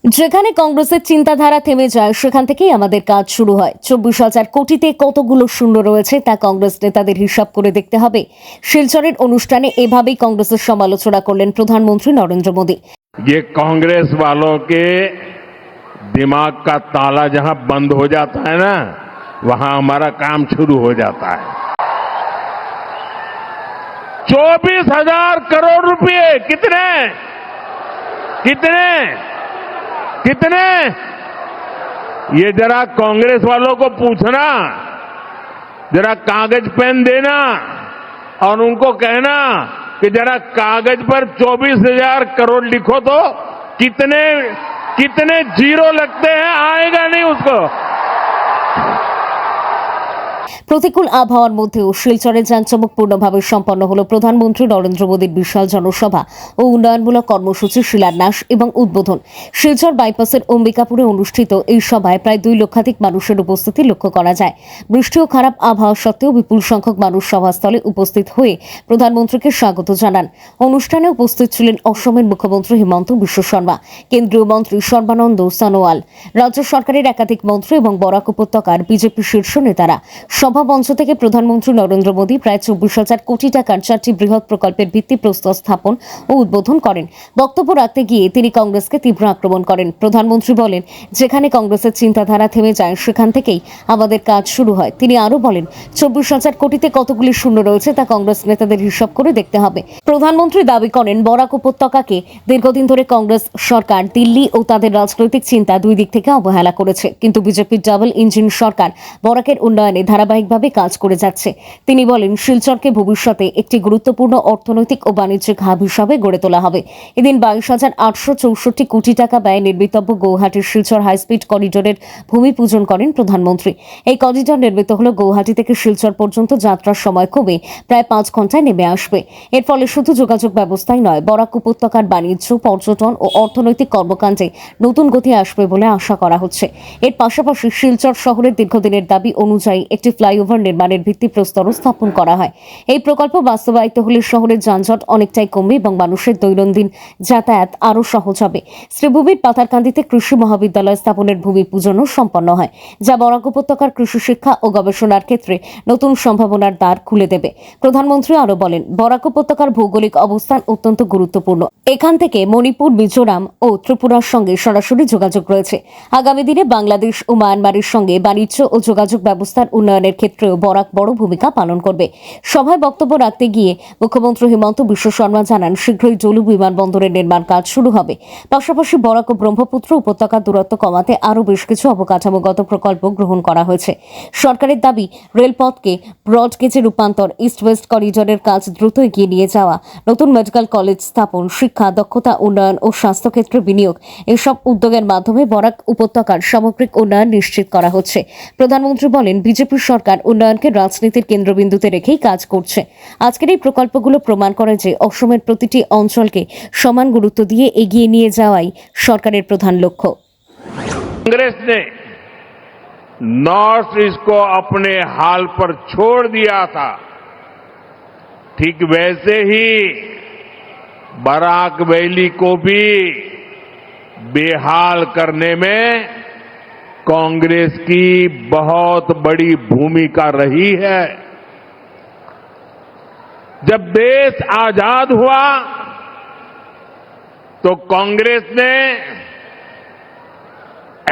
যেখানে কংগ্রেসের চিন্তাধারা থেমে যায় সেখান থেকেই আমাদের কাজ শুরু হয়। 24,000 কোটিতে কতগুলো শূন্য রয়েছে তা কংগ্রেস নেতাদের হিসাব করে দেখতে হবে। শিলচরের অনুষ্ঠানে এভাবেই কংগ্রেসের সমালোচনা করলেন প্রধানমন্ত্রী নরেন্দ্র মোদী। ये कांग्रेस वालों के दिमाग का ताला जहां बंद हो जाता है ना, वहां हमारा काम शुरू हो जाता है। 24,000 करोड़ रुपए कितने कितने कितने ये जरा कांग्रेस वालों को पूछना, जरा कागज पेन देना और उनको कहना कि जरा कागज पर 24,000 करोड़ लिखो तो कितने कितने जीरो लगते हैं, आएगा नहीं उसको। প্রতিকূল আবহাওয়ার মধ্যেও শিলচরে জাঁকজমকপূর্ণভাবে সম্পন্ন হল প্রধানমন্ত্রী নরেন্দ্র মোদীর বিশাল জনসভা ও উন্নয়নমূলক কর্মসূচির শিলান্যাস এবং উদ্বোধন। শিলচর বাইপাসের অম্বিকাপুরে অনুষ্ঠিত এই সভায় প্রায় 2 লক্ষাধিক মানুষের উপস্থিতি লক্ষ্য করা যায়। বৃষ্টি ও খারাপ আবহাওয়া সত্ত্বেও বিপুল সংখ্যক মানুষ সভাস্থলে উপস্থিত হয়ে প্রধানমন্ত্রীকে স্বাগত জানান। অনুষ্ঠানে উপস্থিত ছিলেন অসমের মুখ্যমন্ত্রী হিমন্ত বিশ্ব শর্মা, কেন্দ্রীয় মন্ত্রী সর্বানন্দ সোনোয়াল, রাজ্য সরকারের একাধিক মন্ত্রী এবং বরাক উপত্যকার বিজেপি শীর্ষ নেতারা। সভামঞ্চ থেকে প্রধানমন্ত্রী নরেন্দ্র মোদী প্রায় 24,000 কোটি টাকার 4টি বৃহৎ প্রকল্পের ভিত্তিপ্রস্তর স্থাপন ও উদ্বোধন করেন। বক্তব্য রাখতে গিয়ে তিনি কংগ্রেসকে তীব্র আক্রমণ করেন। প্রধানমন্ত্রী বলেন, যেখানে কংগ্রেসের চিন্তাধারা থেমে যায় সেখান থেকেই আমাদের কাজ শুরু হয়। তিনি আরও বলেন, 24,000 কোটিতে কতগুলি শূন্য রয়েছে তা কংগ্রেস নেতাদের হিসাব করে দেখতে হবে। প্রধানমন্ত্রী দাবি করেন, বরাক উপত্যকাকে দীর্ঘদিন ধরে কংগ্রেস সরকার দিল্লি ও তাদের রাজনৈতিক চিন্তা দুই দিক থেকে অবহেলা করেছে, কিন্তু বিজেপির ডাবল ইঞ্জিন সরকার বরাকের উন্নয়নে ধারাবাহিকভাবে কাজ করে যাচ্ছে। তিনি বলেন, শিলচরকে ভবিষ্যতে একটি গুরুত্বপূর্ণ অর্থনৈতিক ও বাণিজ্যিক হাব হিসাবে গড়ে তোলা হবে। এদিন 22,864 কোটি টাকা ব্যয়ে নির্মিতব্য গৌহাটির শিলচর হাইস্পিড করিডোরের ভূমি পূজন করেন প্রধানমন্ত্রী। এই করিডোর নির্মিত হলে গৌহাটি থেকে শিলচর পর্যন্ত যাত্রার সময় কমে প্রায় 5 ঘন্টায় নেমে আসবে। এর ফলে শুধু যোগাযোগ ব্যবস্থাই নয়, বরাক উপত্যকার বাণিজ্য, পর্যটন ও অর্থনৈতিক কর্মকাণ্ডে নতুন গতি আসবে বলে আশা করা হচ্ছে। এর পাশাপাশি শিলচর শহরের দীর্ঘদিনের দাবি অনুযায়ী একটি ফ্লাইওভার নির্মাণের ভিত্তিপ্রস্তরও স্থাপন করা হয়। এই প্রকল্প বাস্তবায়িত হলে শহরের যানজট অনেকটাই কমবে এবং মানুষের দৈনন্দিন যাতায়াত আরও সহজ হবে। শ্রীভূমির পাথারকান্দিতে কৃষি মহাবিদ্যালয় স্থাপনের ভূমি পূজনও সম্পন্ন হয়, যা বরাক উপত্যকার কৃষি শিক্ষা ও গবেষণার ক্ষেত্রে নতুন সম্ভাবনার দ্বার খুলে দেবে। প্রধানমন্ত্রী আরও বলেন, বরাক উপত্যকার ভৌগোলিক অবস্থান অত্যন্ত গুরুত্বপূর্ণ। এখান থেকে মণিপুর, মিজোরাম ও ত্রিপুরার সঙ্গে সরাসরি যোগাযোগ রয়েছে। আগামী দিনে বাংলাদেশ ও মায়ানমারের সঙ্গে বাণিজ্য ও যোগাযোগ ব্যবস্থার উন্নয়নের ক্ষেত্রেও বরাক বড় ভূমিকা পালন করবে। সভায় বক্তব্য রাখতে গিয়ে মুখ্যমন্ত্রী হিমন্ত বিশ্ব শর্মা জানান, শীঘ্রই জলু বিমানবন্দরের নির্মাণ কাজ শুরু হবে। পাশাপাশি বরাক ও ব্রহ্মপুত্র উপত্যকার দূরত্ব কমাতে আরও বেশ কিছু অবকাঠামোগত প্রকল্প গ্রহণ করা হয়েছে। সরকারের দাবি, রেলপথকে ব্রডগেজে রূপান্তর, ইস্ট ওয়েস্ট করিডোরের কাজ দ্রুত এগিয়ে নিয়ে যাওয়া, নতুন মেডিকেল কলেজ স্থাপন, শিক্ষা, দক্ষতা উন্নয়ন ও স্বাস্থ্যক্ষেত্রে বিনিয়োগ, এসব উদ্যোগের মাধ্যমে বরাক উপত্যকার সামগ্রিক উন্নয়ন নিশ্চিত করা হচ্ছে। প্রধানমন্ত্রী বলেন, বিজেপি সরকার উন্নয়নকে রাজনীতির কেন্দ্রবিন্দুতে রেখেই কাজ করছে। আজকের এই প্রকল্পগুলো প্রমাণ করে যে অসমের প্রতিটি অঞ্চলকে সমান গুরুত্ব দিয়ে এগিয়ে নিয়ে যাওয়াই সরকারের প্রধান লক্ষ্য। कांग्रेस ने नॉर्थ ईस्ट को अपने हाल पर छोड़ दिया था, ठीक वैसे ही बराक वैली को भी बेहाल करने में कांग्रेस की बहुत बड़ी भूमिका रही है। जब देश आजाद हुआ तो कांग्रेस ने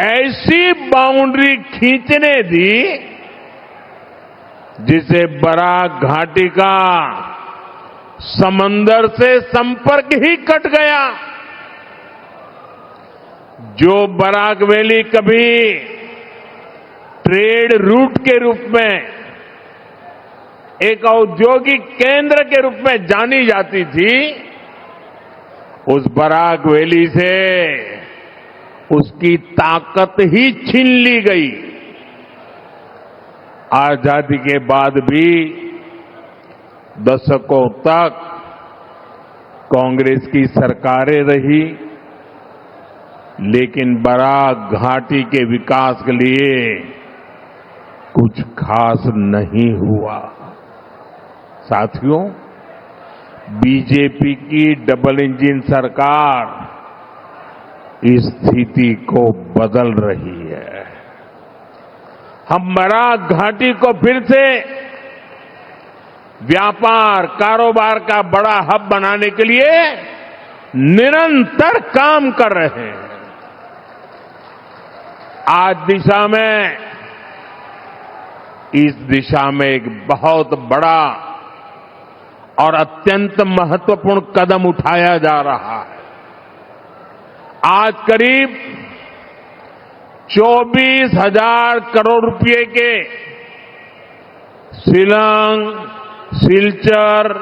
ऐसी बाउंड्री खींचने दी जिसे बराक घाटी का समंदर से संपर्क ही कट गया। जो बराक वैली कभी ट्रेड रूट के रूप में, एक औद्योगिक केंद्र के रूप में जानी जाती थी, उस बराक वैली से उसकी ताकत ही छीन ली गई। आजादी के बाद भी दशकों तक कांग्रेस की सरकारें रही, लेकिन बराक घाटी के विकास के लिए कुछ खास नहीं हुआ। साथियों, बीजेपी की डबल इंजन सरकार इस स्थिति को बदल रही है। हम बराक घाटी को फिर से व्यापार कारोबार का बड़ा हब बनाने के लिए निरंतर काम कर रहे हैं। आज इस दिशा में एक बहुत बड़ा और अत्यंत महत्वपूर्ण कदम उठाया जा रहा है। आज करीब 24,000 करोड़ रुपए के Shillong Silchar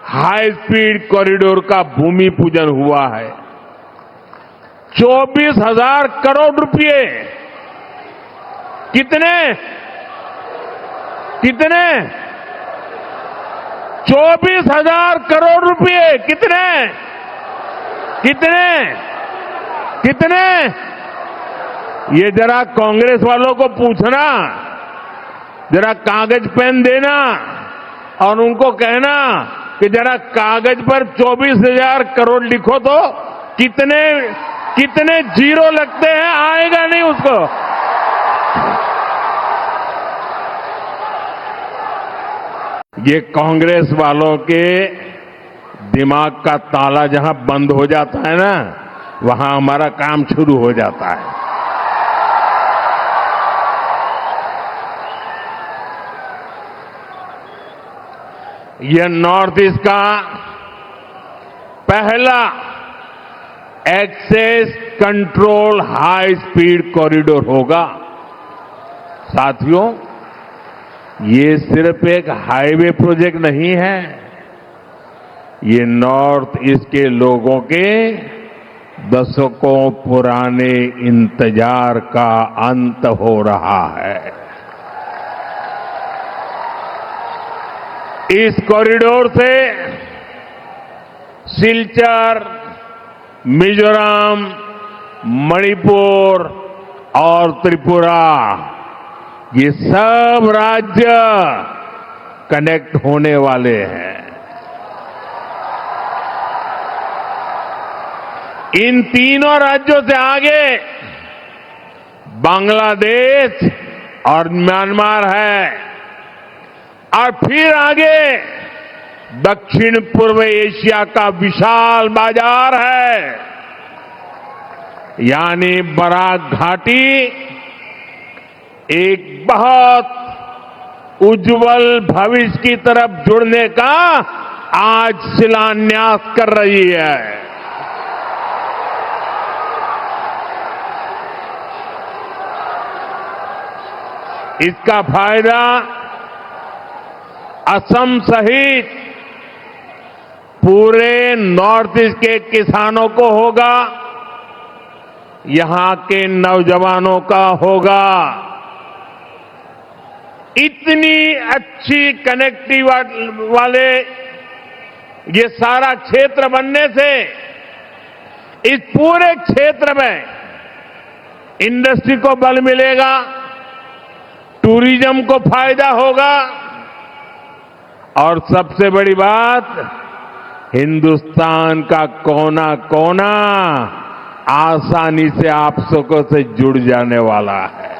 high speed corridor का भूमि पूजन हुआ है। 24,000 करोड़ रुपए कितने 24,000 करोड़ रुपए कितने ये जरा कांग्रेस वालों को पूछना, जरा कागज पेन देना और उनको कहना कि जरा कागज पर 24,000 करोड़ लिखो तो कितने जीरो लगते हैं, आएगा नहीं उसको। ये कांग्रेस वालों के दिमाग का ताला जहां बंद हो जाता है ना, वहां हमारा काम शुरू हो जाता है। यह नॉर्थ ईस्ट का पहला access control high speed corridor होगा। साथियों, ये सिर्फ एक हाईवे प्रोजेक्ट नहीं है, ये नॉर्थ ईस्ट के लोगों के दशकों पुराने इंतजार का अंत हो रहा है। इस कॉरिडोर से सिलचर, मिजोरम, मणिपुर और त्रिपुरा ये सब राज्य कनेक्ट होने वाले हैं। इन तीनों राज्यों से आगे बांग्लादेश और म्यांमार है और फिर आगे दक्षिण पूर्व एशिया का विशाल बाजार है। यानी बराक घाटी एक बहुत उज्जवल भविष्य की तरफ जुड़ने का आज शिलान्यास कर रही है। इसका फायदा असम सहित पूरे नॉर्थ ईस्ट के किसानों को होगा, यहां के नौजवानों का होगा। इतनी अच्छी कनेक्टिविटी वाले ये सारा क्षेत्र बनने से इस पूरे क्षेत्र में इंडस्ट्री को बल मिलेगा, टूरिज्म को फायदा होगा और सबसे बड़ी बात, हिंदुस्तान का कोना कोना आसानी से आप सबको से जुड़ जाने वाला है।